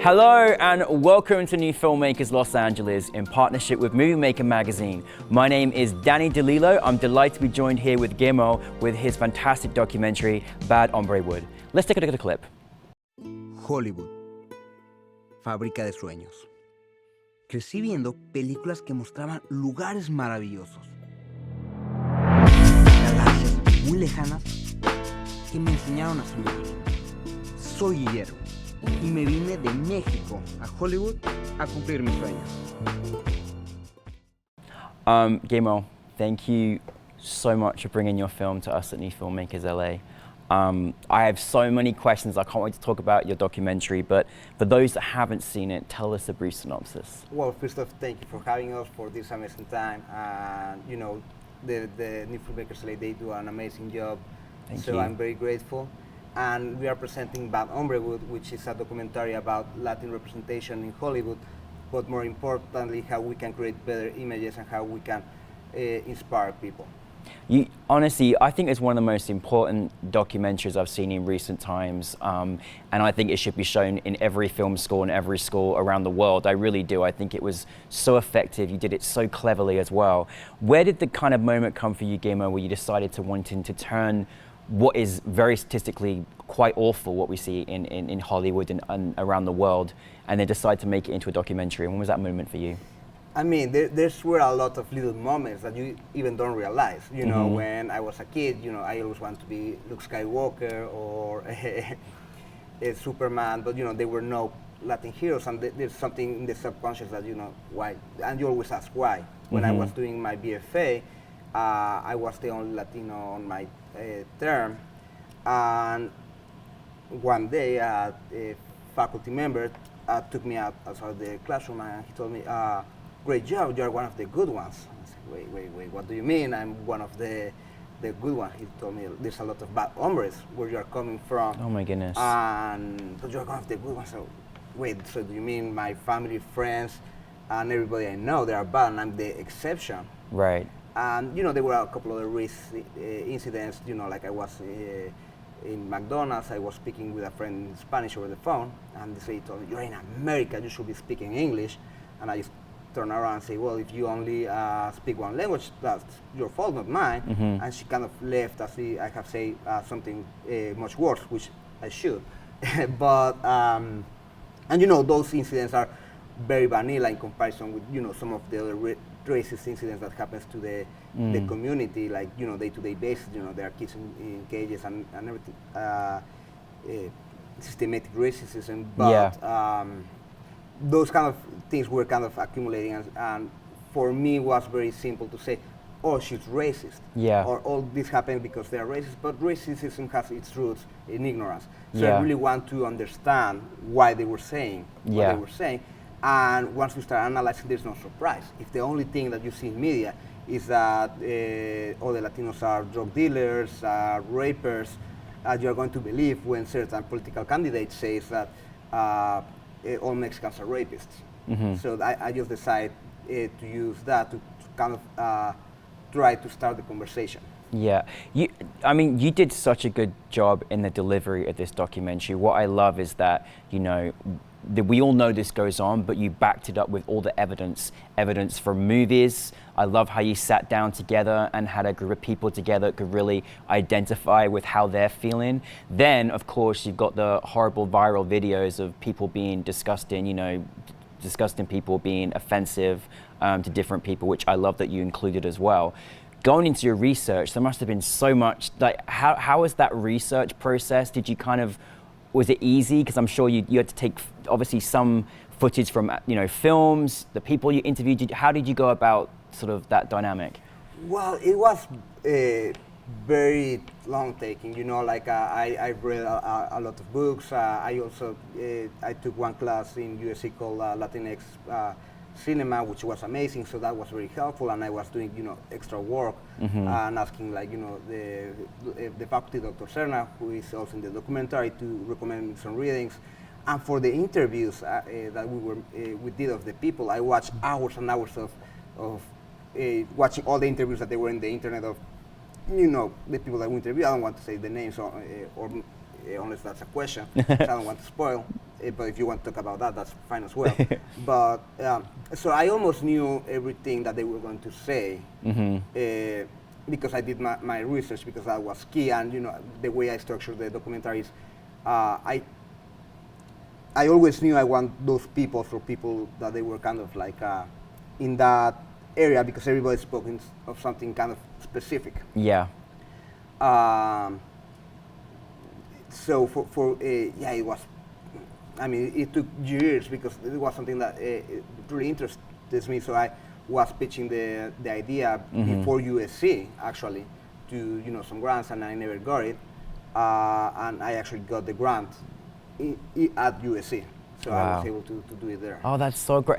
Hello and welcome to New Filmmakers Los Angeles in partnership with Movie Maker magazine. My name is Danny DeLillo. I'm delighted to be joined here with Guillermo with his fantastic documentary, Bad Hombre Wood. Let's take a look at the clip. Hollywood, fábrica de sueños. Crecí viendo películas que mostraban lugares maravillosos, galaxias muy lejanas que me enseñaron a soñar. Soy Guillermo y me vine de México a Hollywood a cumplir mis sueños. Guillermo, thank you so much for bringing your film to us at New Filmmakers LA. I have so many questions. I can't wait to talk about your documentary, but for those that haven't seen it, tell us a brief synopsis. Well, first off, thank you for having us for this amazing time. And you know, the New Filmmakers LA, they do an amazing job. Thank so you. I'm very grateful. And we are presenting Bad Hombre Wood, which is a documentary about Latin representation in Hollywood, but more importantly, how we can create better images and how we can inspire people. Honestly, I think it's one of the most important documentaries I've seen in recent times, and I think it should be shown in every film school and every school around the world. I really do. I think it was so effective. You did it so cleverly as well. Where did the kind of moment come for you, Guillermo, where you decided to wanting to turn what is very statistically quite awful, what we see in Hollywood and around the world, and then decide to make it into a documentary? When was that moment for you? I mean, there's were a lot of little moments that you even don't realize. You know, when I was a kid, you know, I always wanted to be Luke Skywalker or a Superman, but you know, there were no Latin heroes, and there's something in the subconscious that, you know, why, and you always ask why. When I was doing my BFA, I was the only Latino on my term, and one day a faculty member took me out outside the classroom and he told me, "Great job, you're one of the good ones." I said, wait, what do you mean I'm one of the good ones? He told me, "There's a lot of bad hombres where you're coming from." Oh my goodness. But you're one of the good ones. So, wait, so do you mean my family, friends, and everybody I know, they are bad and I'm the exception? Right. And you know, there were a couple of risk incidents, you know, like I was in McDonald's, I was speaking with a friend in Spanish over the phone, and they told me, "You're in America, you should be speaking English." And I just turn around and say, "Well, if you only speak one language, that's your fault, not mine." And she kind of left as I have said something much worse, which I should. But, and you know, those incidents are very vanilla in comparison with, you know, some of the other racist incidents that happens to the community, like, you know, day-to-day basis. You know, there are kids in cages and everything, systematic racism, but those kind of things were kind of accumulating, and for me it was very simple to say, "Oh, she's racist," or "all this happened because they are racist," but racism has its roots in ignorance. So I really want to understand why they were saying what they were saying. And once we start analyzing, there's no surprise. If the only thing that you see in media is that all the Latinos are drug dealers, rapers, you're going to believe when certain political candidates say that all Mexicans are rapists. So I just decided to use that to kind of try to start the conversation. Yeah, I mean, you did such a good job in the delivery of this documentary. What I love is that, you know, we all know this goes on, but you backed it up with all the evidence from movies. I love how you sat down together and had a group of people together that could really identify with how they're feeling. Then, of course, you've got the horrible viral videos of people being disgusting, you know, disgusting people being offensive to different people, which I love that you included as well. Going into your research, there must have been so much, like, how was that research process? Did you kind of, was it easy? Because I'm sure you had to take, obviously, some footage from, you know, films, the people you interviewed. How did you go about sort of that dynamic? Well, it was very long taking, you know, like I read a lot of books. I also, I took one class in USC called Latinx cinema, which was amazing, so that was very helpful, and I was doing, you know, extra work and asking, like, you know, the faculty, Dr. Serna, who is also in the documentary, to recommend me some readings. And for the interviews that we did of the people, I watched hours and hours of watching all the interviews that they were in the internet of, you know, the people that we interviewed. I don't want to say the names or unless that's a question, so I don't want to spoil. but if you want to talk about that, that's fine as well. But so I almost knew everything that they were going to say, because I did my research, because that was key. And the way I structured the documentaries, I always knew I want those people, for people that they were kind of like in that area, because everybody spoke of something kind of specific. Yeah. So yeah, it was. I mean, it took years, because it was something that really interested me. So I was pitching the idea before USC, actually, to some grants, and I never got it. And I actually got the grant at USC. So I was able to do it there. Oh, that's so great.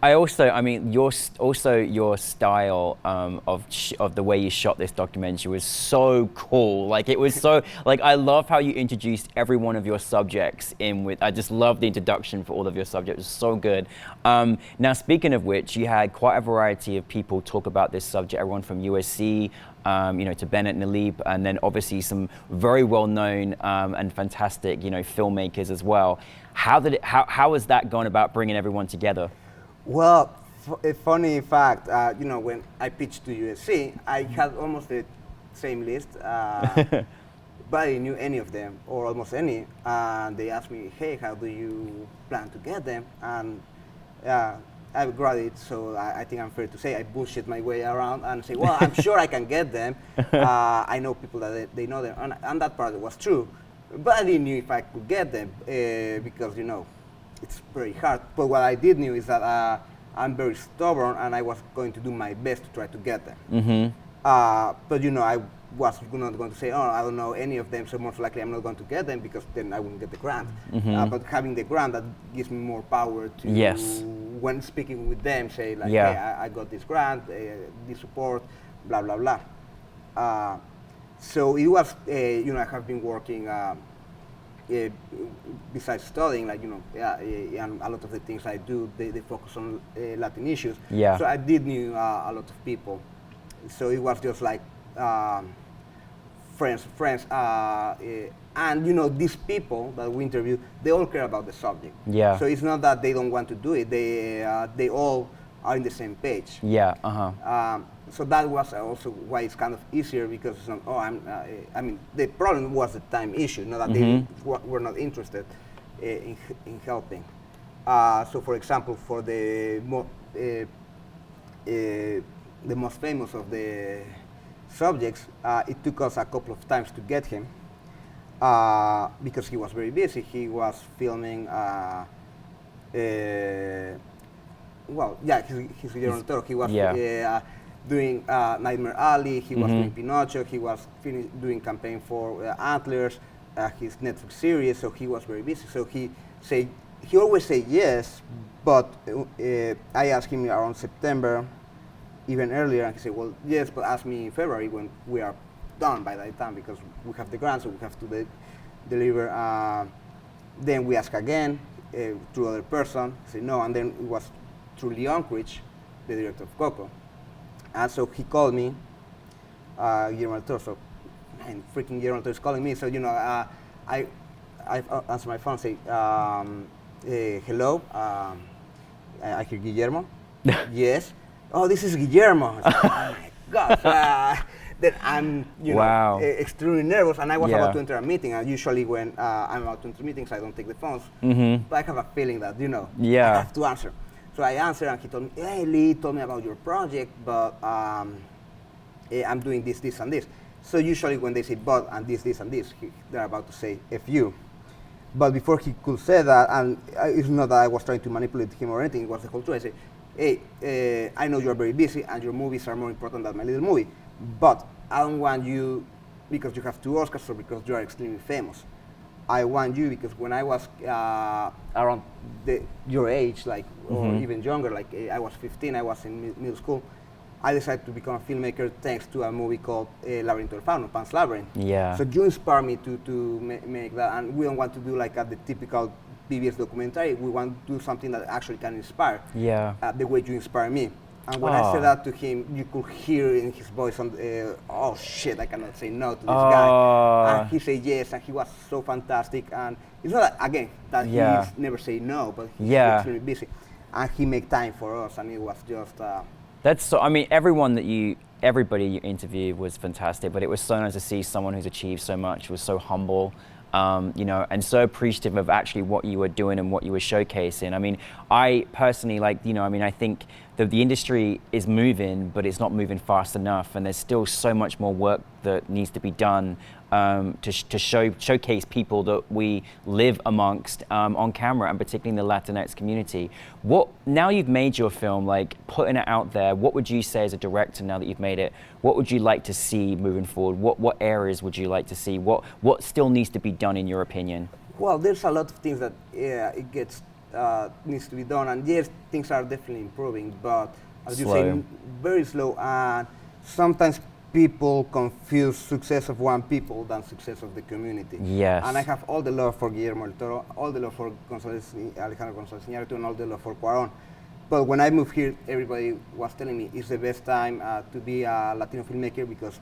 I mean, your style of the way you shot this documentary was so cool. Like, it was so, like, I love how you introduced every one of your subjects in with, I just love the introduction for all of your subjects. It was so good. Now, speaking of which, you had quite a variety of people talk about this subject, everyone from USC, to Bennett Nalib, and then obviously some very well-known and fantastic, filmmakers as well. How was that going about bringing everyone together? Well, a funny fact, when I pitched to USC, I had almost the same list, but I didn't knew any of them, or almost any, and they asked me, hey, how do you plan to get them? And I got it, so I think I'm fair to say I bullshit my way around and say, well, I'm sure I can get them. I know people that they know them, and that part was true. But I didn't know if I could get them, because, it's very hard. But what I did know is that I'm very stubborn, and I was going to do my best to try to get them. But, I was not going to say, oh, I don't know any of them, so most likely I'm not going to get them, because then I wouldn't get the grant. But having the grant, that gives me more power to, when speaking with them, say, like, hey, I got this grant, this support, blah, blah, blah. So it was, I have been working, besides studying, like, and a lot of the things I do, they focus on Latin issues. So I did know a lot of people. So it was just like friends, and these people that we interviewed, they all care about the subject. So it's not that they don't want to do it; they all are in the same page. So that was also why it's kind of easier, because it's not, I mean, the problem was the time issue, not that they were not interested in helping. So, for example, for the most famous of the subjects, it took us a couple of times to get him, because he was very busy. He was filming, he's Guillermo del Toro. He was doing Nightmare Alley, he was doing Pinocho, he was doing campaign for Antlers, his Netflix series, so he was very busy. So he always said yes, but I asked him around September, even earlier, and he said, well, yes, but ask me in February when we are done by that time, because we have the grant, so we have to deliver. Then we ask again through other person, say no, and then it was through Leon Critch, the director of Coco. And so he called me, Guillermo del Toro, so, man, freaking Guillermo del Toro is calling me. So, I answer my phone, say, hello, I hear Guillermo. Yes. Oh, this is Guillermo. I said, oh my gosh. Then I'm, extremely nervous, and I was about to enter a meeting. And usually when I'm about to enter meetings, I don't take the phones. But I have a feeling that, I have to answer. So I answered, and he told me, hey, Lee told me about your project, but I'm doing this, this, and this. So usually when they say but and this, and this, they're about to say F you. But before he could say that, and it's not that I was trying to manipulate him or anything, it was the whole truth. I said, hey, I know you're very busy, and your movies are more important than my little movie, but I don't want you because you have 2 Oscars or because you are extremely famous. I want you because when I was around your age, like, or even younger, like I was 15, I was in middle school, I decided to become a filmmaker thanks to a movie called Laberinto del Fauno, Pan's Labyrinth. So you inspired me to make that, and we don't want to do like the typical PBS documentary. We want to do something that actually can inspire the way you inspire me. And when I said that to him, you could hear in his voice, oh shit, I cannot say no to this guy. And he said yes, and he was so fantastic. And it's not, again, that he's never say no, but he's extremely busy. And he made time for us, and it was just... That's so, I mean, everybody you interviewed was fantastic, but it was so nice to see someone who's achieved so much, was so humble, you know, and so appreciative of actually what you were doing and what you were showcasing. I mean, I personally, like, you know, I mean, I think the industry is moving, but it's not moving fast enough, and there's still so much more work that needs to be done to showcase people that we live amongst on camera, and particularly in the Latinx community. Now you've made your film, like putting it out there, what would you say as a director now that you've made it, what would you like to see moving forward? What areas would you like to see? What still needs to be done in your opinion? Well, there's a lot of things that needs to be done, and yes, things are definitely improving, but as you say, very slow, and sometimes people confuse success of one people than success of the community. Yes. And I have all the love for Guillermo del Toro, all the love for Alejandro González Iñárritu, and all the love for Cuarón. But when I moved here, everybody was telling me it's the best time to be a Latino filmmaker because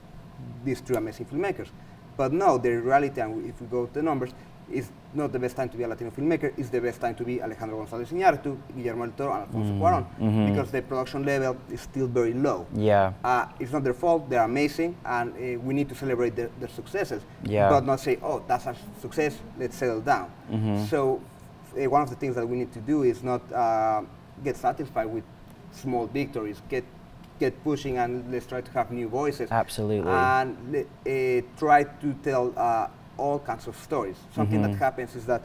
these two amazing filmmakers. But no, the reality, and if we go to the numbers, it's not the best time to be a Latino filmmaker. It's the best time to be Alejandro González Iñárritu, Guillermo del Toro, and Alfonso Cuarón, because the production level is still very low. Yeah. It's not their fault. They're amazing, and we need to celebrate their successes. Yeah. But not say, oh, that's a success. Let's settle down. So one of the things that we need to do is not get satisfied with small victories. Get pushing, and let's try to have new voices. Absolutely. And try to tell all kinds of stories. Something that happens is that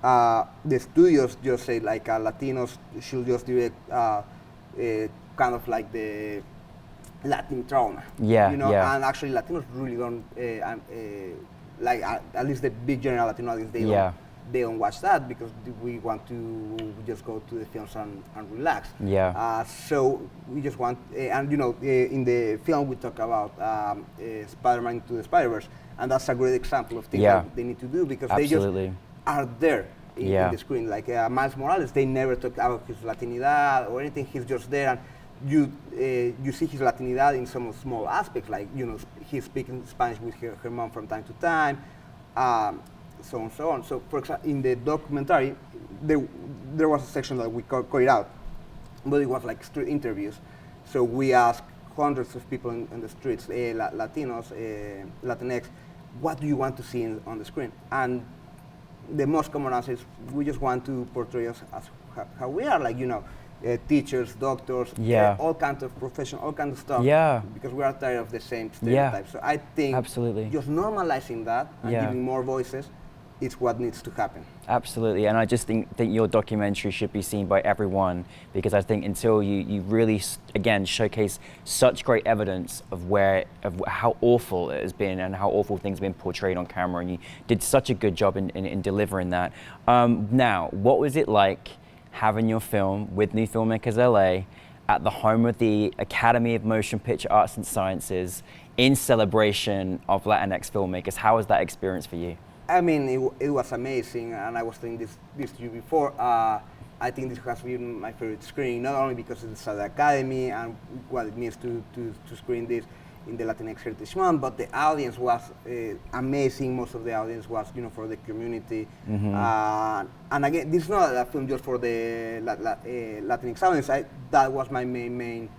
the studios just say like Latinos should just direct kind of like the Latin trauma. Yeah, you know, yeah. And actually Latinos really don't like at least the big general Latino audience, they don't watch that because we want to just go to the films and relax. Yeah. So we just want, and you know, in the film we talk about Spider-Man Into the Spider-Verse, and that's a great example of things that they need to do because they just are there in the screen. Like Miles Morales, they never talk about his Latinidad or anything. He's just there, and you see his Latinidad in some small aspects, like, you know, he's speaking Spanish with her mom from time to time, so on and so on. So, for example, in the documentary, there was a section that we cut it out, but it was like street interviews. So we asked hundreds of people in the streets, Latinos, Latinx, what do you want to see on the screen? And the most common answer is, we just want to portray us as how we are, like, you know, teachers, doctors, all kinds of professional, all kinds of stuff, because we are tired of the same stereotypes. So I think just normalizing that and giving more voices is what needs to happen. Absolutely, and I just think your documentary should be seen by everyone, because I think until you really, again, showcase such great evidence of how awful it has been and how awful things have been portrayed on camera, and you did such a good job in delivering that. Now, what was it like having your film with New Filmmakers LA at the home of the Academy of Motion Picture Arts and Sciences in celebration of Latinx filmmakers? How was that experience for you? I mean, it was amazing, and I was saying this to you before. I think this has been my favorite screening, not only because it's at the Academy and what it means to screen this in the Latinx Heritage Month, but the audience was amazing. Most of the audience was, you know, for the community. And again, this is not a film just for the Latinx audience. That was my main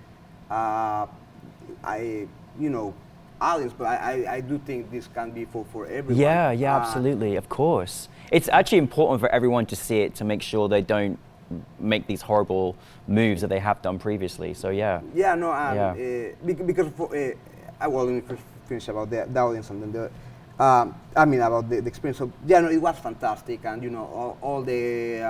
audience, but I do think this can be for everyone. Yeah, absolutely, of course. It's actually important for everyone to see it to make sure they don't make these horrible moves that they have done previously, so yeah. Yeah, no, because well, let me first finish about the audience and then about the experience. So yeah, no, it was fantastic, and you know, all the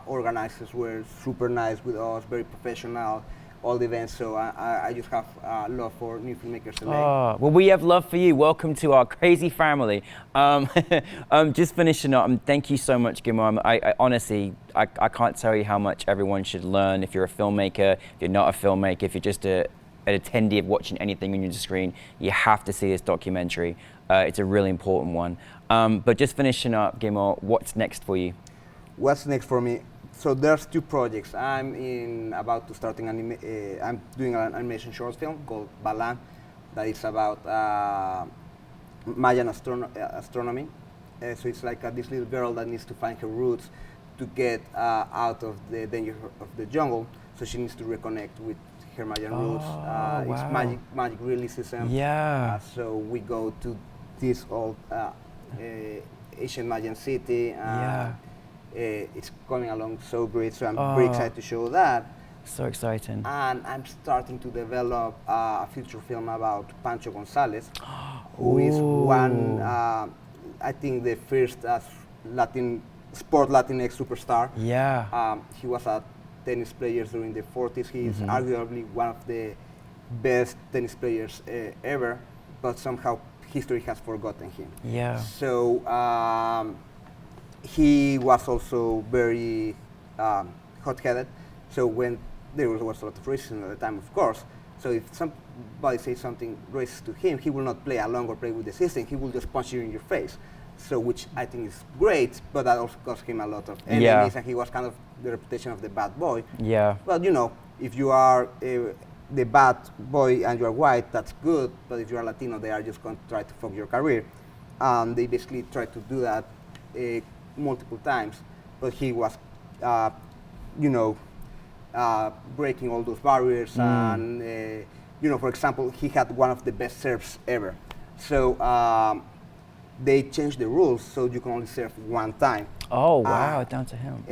organizers were super nice with us, very professional, all the events, so I just have love for New Filmmakers LA. Oh, well, we have love for you. Welcome to our crazy family. Just finishing up, thank you so much, Guillermo. I honestly, I can't tell you how much everyone should learn. If you're a filmmaker, if you're not a filmmaker, if you're just an attendee of watching anything on your screen, you have to see this documentary. It's a really important one. But just finishing up, Guillermo, what's next for you? What's next for me? So there's two projects. I'm about to start I'm doing an animation short film called Balan, that is about Mayan astronomy. So it's like this little girl that needs to find her roots to get out of the danger of the jungle. So she needs to reconnect with her Mayan roots. It's magic realism. Yeah. So we go to this old ancient Mayan city. It's coming along so great, so I'm very excited to show that. So exciting. And I'm starting to develop a feature film about Pancho Gonzalez, who is one, I think the first Latinx superstar. Yeah. He was a tennis player during the 40s. He is arguably one of the best tennis players ever, but somehow history has forgotten him. Yeah. So he was also very hot-headed. So when there was a lot of racism at the time, of course. So if somebody says something racist to him, he will not play along or play with the system. He will just punch you in your face. So which I think is great, but that also cost him a lot of enemies, and he was kind of the reputation of the bad boy. Yeah. But you know, if you are the bad boy and you are white, that's good. But if you are Latino, they are just going to try to fuck your career. They basically tried to do that multiple times, but he was, breaking all those barriers. And for example, he had one of the best serves ever. So they changed the rules so you can only serve one time. Oh wow, down to him.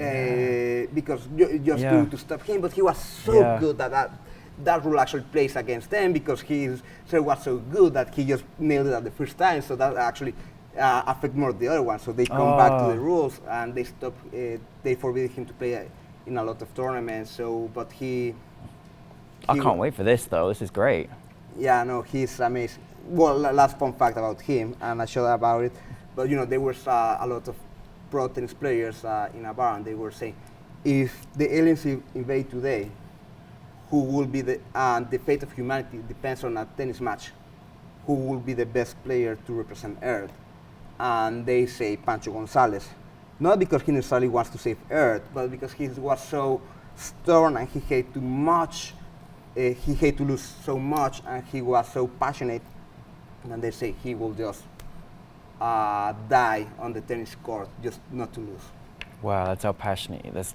Because just to stop him, but he was so good that rule actually plays against them, because his serve was so good that he just nailed it at the first time. So that actually affect more the other one. So they come back to the rules and they stop. They forbid him to play in a lot of tournaments. So, but he I can't wait for this though. This is great. Yeah, no, he's amazing. Well, last fun fact about him, and I showed about it, but there was a lot of pro tennis players in a bar, and they were saying, if the aliens invade today, who will be the fate of humanity depends on a tennis match. Who will be the best player to represent Earth? And they say Pancho Gonzalez. Not because he necessarily wants to save Earth, but because he was so stubborn and he hated too much. He hated to lose so much, and he was so passionate. And they say he will just die on the tennis court just not to lose. Wow, that's how passionate he is.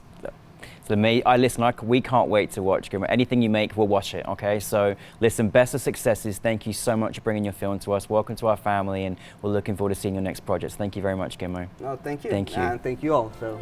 We can't wait to watch Guillermo. Anything you make, we'll watch it, okay? So listen, best of successes. Thank you so much for bringing your film to us. Welcome to our family, and we're looking forward to seeing your next projects. Thank you very much, Guillermo. No, thank you. Thank you. And thank you all. So.